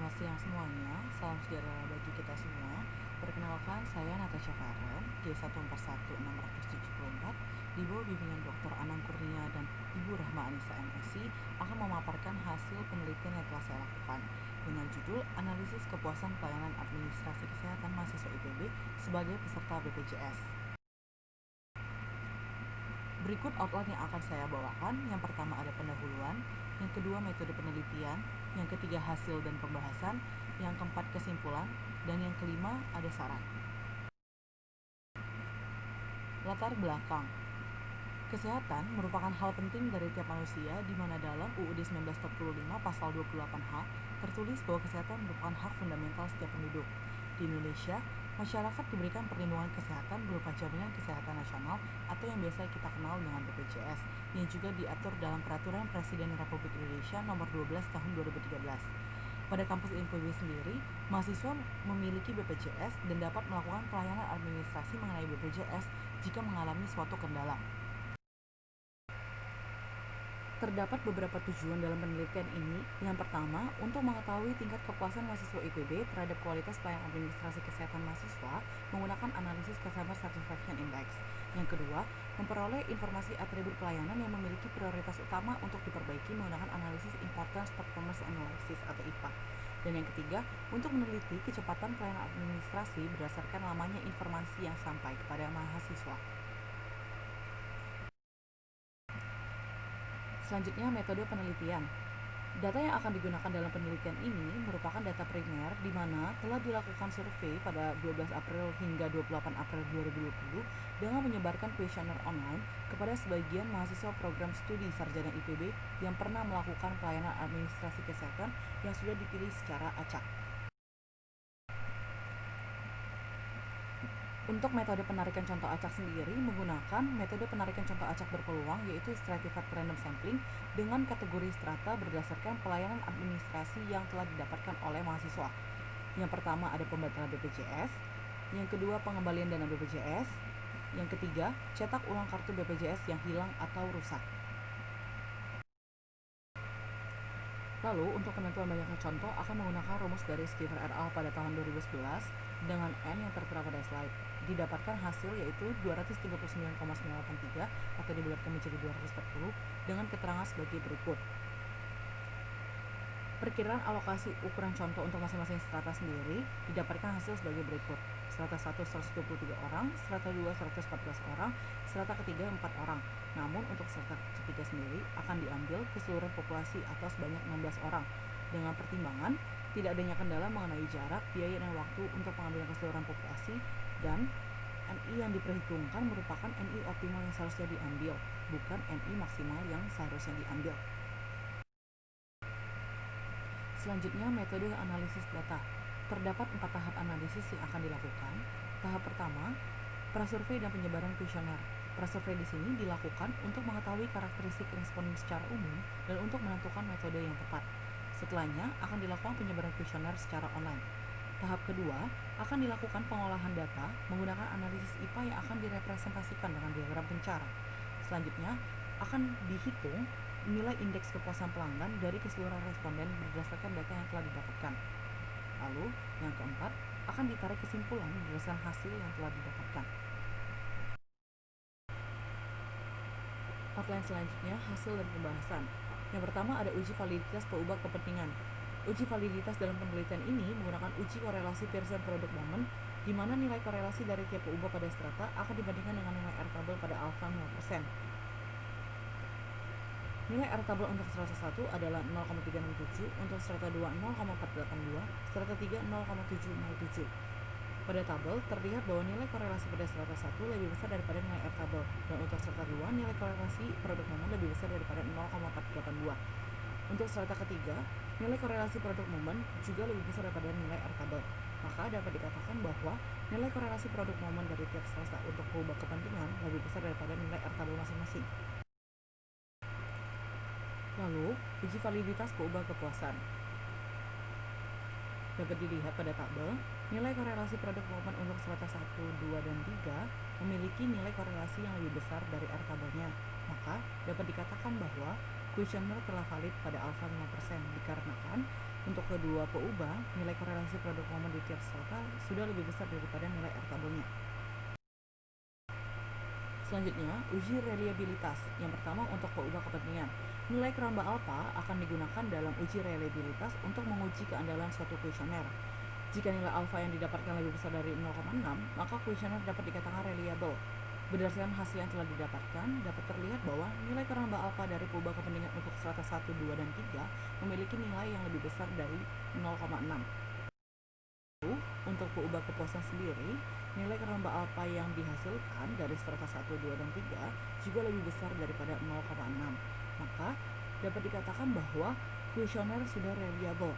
Selamat siang semuanya, salam sejahtera bagi kita semua. Perkenalkan, saya Natasha Karen, G141-674, di bawah bimbingan Dr. Anang Kurnia dan Ibu Rahma Anissa MSc, akan memaparkan hasil penelitian yang telah saya lakukan dengan judul Analisis Kepuasan Pelayanan Administrasi Kesehatan Mahasiswa IPB sebagai peserta BPJS. Berikut outline yang akan saya bawakan. Yang pertama ada pendahuluan, yang kedua metode penelitian, yang ketiga hasil dan pembahasan, yang keempat kesimpulan, dan yang kelima ada saran. Latar belakang. Kesehatan merupakan hal penting dari tiap manusia, di mana dalam UUD 1945 pasal 28H tertulis bahwa kesehatan merupakan hak fundamental setiap penduduk. Di Indonesia, masyarakat diberikan perlindungan kesehatan berupa jaminan kesehatan nasional atau yang biasa kita kenal dengan BPJS, yang juga diatur dalam Peraturan Presiden Republik Indonesia Nomor 12 Tahun 2013. Pada kampus IPB sendiri, mahasiswa memiliki BPJS dan dapat melakukan pelayanan administrasi mengenai BPJS jika mengalami suatu kendala. Terdapat beberapa tujuan dalam penelitian ini. Yang pertama, untuk mengetahui tingkat kepuasan mahasiswa IPB terhadap kualitas pelayanan administrasi kesehatan mahasiswa menggunakan analisis Customer Satisfaction Index. Yang kedua, memperoleh informasi atribut pelayanan yang memiliki prioritas utama untuk diperbaiki menggunakan analisis Importance Performance Analysis atau IPA. Dan yang ketiga, untuk meneliti kecepatan pelayanan administrasi berdasarkan lamanya informasi yang sampai kepada mahasiswa. Selanjutnya, metode penelitian. Data yang akan digunakan dalam penelitian ini merupakan data primer di mana telah dilakukan survei pada 12 April hingga 28 April 2020 dengan menyebarkan kuesioner online kepada sebagian mahasiswa program studi sarjana IPB yang pernah melakukan pelayanan administrasi kesehatan yang sudah dipilih secara acak. Untuk metode penarikan contoh acak sendiri menggunakan metode penarikan contoh acak berpeluang, yaitu stratified random sampling dengan kategori strata berdasarkan pelayanan administrasi yang telah didapatkan oleh mahasiswa. Yang pertama ada pembatalan BPJS, yang kedua pengembalian dana BPJS, yang ketiga cetak ulang kartu BPJS yang hilang atau rusak. Lalu, untuk penentuan banyaknya contoh akan menggunakan rumus dari Skiver et al. Pada tahun 2011 dengan N yang tertera pada slide. Didapatkan hasil yaitu 239,983 atau dibulatkan menjadi 240 dengan keterangan sebagai berikut. Perkiraan alokasi ukuran contoh untuk masing-masing strata sendiri didapatkan hasil sebagai berikut. Strata 1 123 orang, strata 2 114 orang, strata ketiga 4 orang. Namun untuk strata ketiga sendiri akan diambil keseluruhan populasi atau sebanyak 16 orang dengan pertimbangan tidak adanya kendala mengenai jarak, biaya dan waktu untuk pengambilan keseluruhan populasi, dan NI yang diperhitungkan merupakan NI optimal yang seharusnya diambil, bukan NI maksimal yang seharusnya diambil. Selanjutnya, metode analisis data. Terdapat 4 tahap analisis yang akan dilakukan. Tahap pertama, prasurvei dan penyebaran kuesioner. Prasurvei di sini dilakukan untuk mengetahui karakteristik responden secara umum dan untuk menentukan metode yang tepat. Setelahnya, akan dilakukan penyebaran kuesioner secara online. Tahap kedua, akan dilakukan pengolahan data menggunakan analisis IPA yang akan direpresentasikan dengan diagram pencara. Selanjutnya, akan dihitung nilai indeks kepuasan pelanggan dari keseluruhan responden berdasarkan data yang telah didapatkan. Lalu, yang keempat, akan ditarik kesimpulan berdasarkan hasil yang telah didapatkan. Outline selanjutnya, hasil dan pembahasan. Yang pertama ada uji validitas peubah kepentingan. Uji validitas dalam penelitian ini menggunakan uji korelasi Pearson Product Moment, di mana nilai korelasi dari tiap peubah pada strata akan dibandingkan dengan nilai R tabel pada alfa 0%. Nilai R tabel untuk strata 1 adalah 0,367, untuk strata 2 0,482, strata 3 0,707. Pada tabel terlihat bahwa nilai korelasi pada strata 1 lebih besar daripada nilai R tabel, dan untuk strata 2 nilai korelasi produk momen lebih besar daripada 0,482. Untuk strata ketiga, nilai korelasi produk momen juga lebih besar daripada nilai R tabel. Maka dapat dikatakan bahwa nilai korelasi produk momen dari tiap strata untuk peubah kepentingan lebih besar daripada nilai R tabel masing-masing. Lalu, uji validitas peubah kepuasan. Dapat dilihat pada tabel, nilai korelasi produk momen untuk strata 1, 2, dan 3 memiliki nilai korelasi yang lebih besar dari R tabelnya. Maka, dapat dikatakan bahwa kuesioner telah valid pada alfa 5% dikarenakan untuk kedua peubah, nilai korelasi produk momen di tiap strata sudah lebih besar daripada nilai R tabelnya. Selanjutnya, uji reliabilitas. Yang pertama untuk peubah kepentingan. Nilai keramba alfa akan digunakan dalam uji reliabilitas untuk menguji keandalan suatu kuesioner. Jika nilai alfa yang didapatkan lebih besar dari 0,6, maka kuesioner dapat dikatakan reliable. Berdasarkan hasil yang telah didapatkan, dapat terlihat bahwa nilai keramba alfa dari peubah kepentingan untuk strata 1, 2, dan 3 memiliki nilai yang lebih besar dari 0,6. Untuk peubah kepuasan sendiri, nilai keramba alfa yang dihasilkan dari strata 1, 2, dan 3 juga lebih besar daripada 0,6. Maka dapat dikatakan bahwa kuesioner sudah reliable.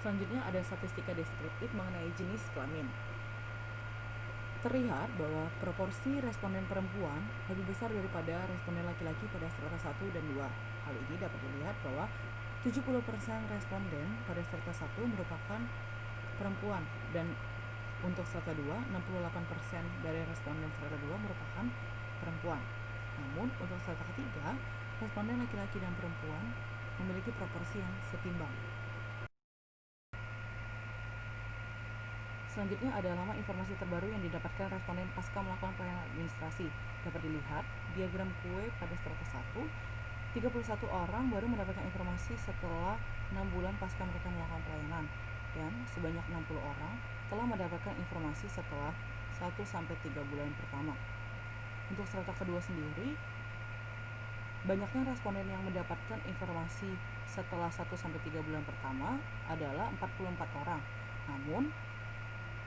Selanjutnya ada statistika deskriptif mengenai jenis kelamin. Terlihat bahwa proporsi responden perempuan lebih besar daripada responden laki-laki pada strata 1 dan 2. Hal ini dapat dilihat bahwa 70% responden pada strata 1 merupakan perempuan dan untuk strata 2, 68% dari responden strata 2 merupakan perempuan. Namun untuk strata ketiga, responden laki-laki dan perempuan memiliki proporsi yang setimbang. Selanjutnya ada alamat informasi terbaru yang didapatkan responden pasca melakukan pelayanan administrasi. Dapat dilihat diagram kue pada strata 1, 31 orang baru mendapatkan informasi setelah 6 bulan pasca mereka melakukan pelayanan, dan sebanyak 60 orang telah mendapatkan informasi setelah 1-3 bulan pertama. Untuk strata kedua sendiri, banyaknya responden yang mendapatkan informasi setelah 1-3 bulan pertama adalah 44 orang. Namun,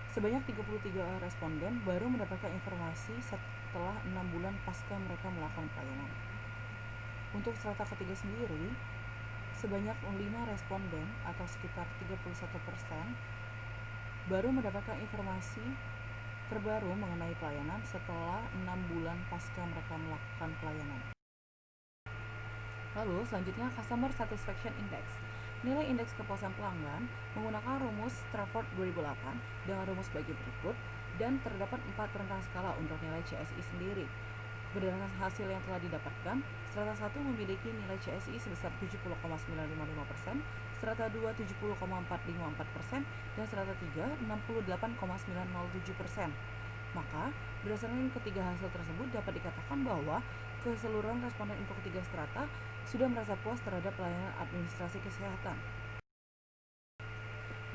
sebanyak 33 responden baru mendapatkan informasi setelah 6 bulan pasca mereka melakukan pelayanan. Untuk strata ketiga sendiri, sebanyak 5 responden atau sekitar 31% baru mendapatkan informasi terbaru mengenai pelayanan setelah 6 bulan pasca mereka melakukan pelayanan. Lalu selanjutnya Customer Satisfaction Index. Nilai indeks kepuasan pelanggan menggunakan rumus Stratford 2008 dengan rumus bagi berikut, dan terdapat 4 rentang skala untuk nilai CSI sendiri. Berdasarkan hasil yang telah didapatkan, strata 1 memiliki nilai CSI sebesar 70,955%, strata 2 70,454%, dan strata 3 68,907%. Maka, berdasarkan ketiga hasil tersebut dapat dikatakan bahwa keseluruhan responden untuk ketiga strata sudah merasa puas terhadap pelayanan administrasi kesehatan.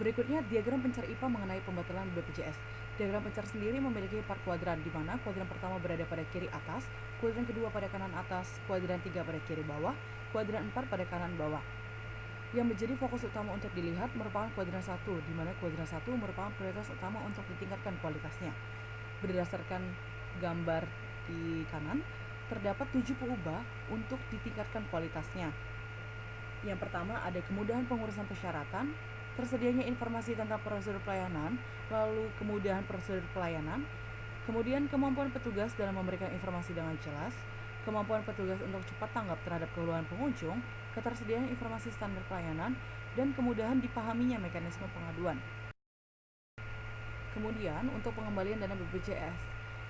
Berikutnya diagram pencar IPA mengenai pembatalan BPJS. Diagram pencar sendiri memiliki 4 kuadran, di mana kuadran pertama berada pada kiri atas, kuadran kedua pada kanan atas, kuadran 3 pada kiri bawah, kuadran 4 pada kanan bawah. Yang menjadi fokus utama untuk dilihat merupakan kuadran 1, di mana kuadran 1 merupakan prioritas utama untuk ditingkatkan kualitasnya. Berdasarkan gambar di kanan, terdapat 7 peubah untuk ditingkatkan kualitasnya. Yang pertama ada kemudahan pengurusan persyaratan, tersedianya informasi tentang prosedur pelayanan, lalu kemudahan prosedur pelayanan, kemudian kemampuan petugas dalam memberikan informasi dengan jelas, kemampuan petugas untuk cepat tanggap terhadap keluhan pengunjung, ketersediaan informasi standar pelayanan, dan kemudahan dipahaminya mekanisme pengaduan. Kemudian untuk pengembalian dana BPJS,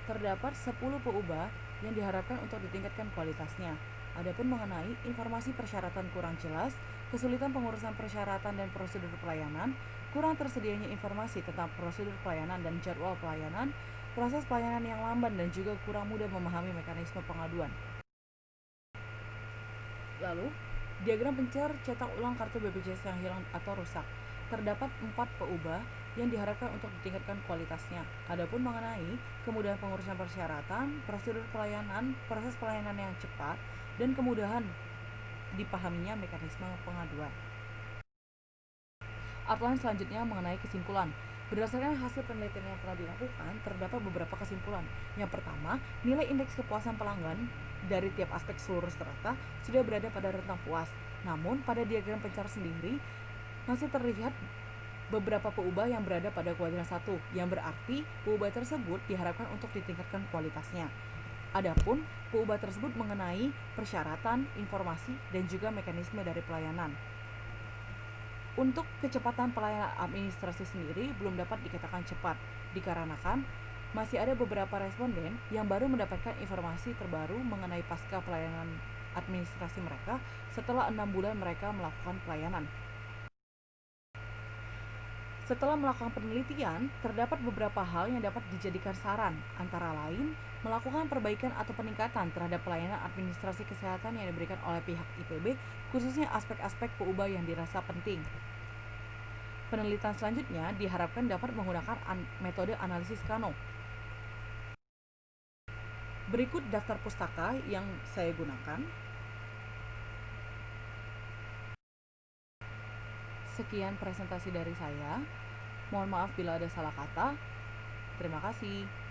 terdapat 10 peubah yang diharapkan untuk ditingkatkan kualitasnya. Adapun mengenai informasi persyaratan kurang jelas, kesulitan pengurusan persyaratan dan prosedur pelayanan, kurang tersedianya informasi tentang prosedur pelayanan dan jadwal pelayanan, proses pelayanan yang lamban, dan juga kurang mudah memahami mekanisme pengaduan. Lalu, diagram pencar cetak ulang kartu BPJS yang hilang atau rusak. Terdapat 4 peubah yang diharapkan untuk ditingkatkan kualitasnya. Adapun mengenai kemudahan pengurusan persyaratan, prosedur pelayanan, proses pelayanan yang cepat, dan kemudahan dipahaminya mekanisme pengaduan. Outline selanjutnya mengenai kesimpulan. Berdasarkan hasil penelitian yang telah dilakukan, terdapat beberapa kesimpulan. Yang pertama, nilai indeks kepuasan pelanggan dari tiap aspek seluruh strata sudah berada pada rentang puas. Namun, pada diagram pencar sendiri, masih terlihat beberapa peubah yang berada pada kuadran 1, yang berarti peubah tersebut diharapkan untuk ditingkatkan kualitasnya. Adapun peubah tersebut mengenai persyaratan, informasi, dan juga mekanisme dari pelayanan. Untuk kecepatan pelayanan administrasi sendiri belum dapat dikatakan cepat, dikarenakan Masih ada beberapa responden yang baru mendapatkan informasi terbaru mengenai pasca pelayanan administrasi mereka setelah 6 bulan mereka melakukan pelayanan. Setelah melakukan penelitian, terdapat beberapa hal yang dapat dijadikan saran, antara lain melakukan perbaikan atau peningkatan terhadap pelayanan administrasi kesehatan yang diberikan oleh pihak IPB, khususnya aspek-aspek PUBA yang dirasa penting. Penelitian selanjutnya diharapkan dapat menggunakan metode analisis Kano. Berikut daftar pustaka yang saya gunakan. Sekian presentasi dari saya. Mohon maaf bila ada salah kata. Terima kasih.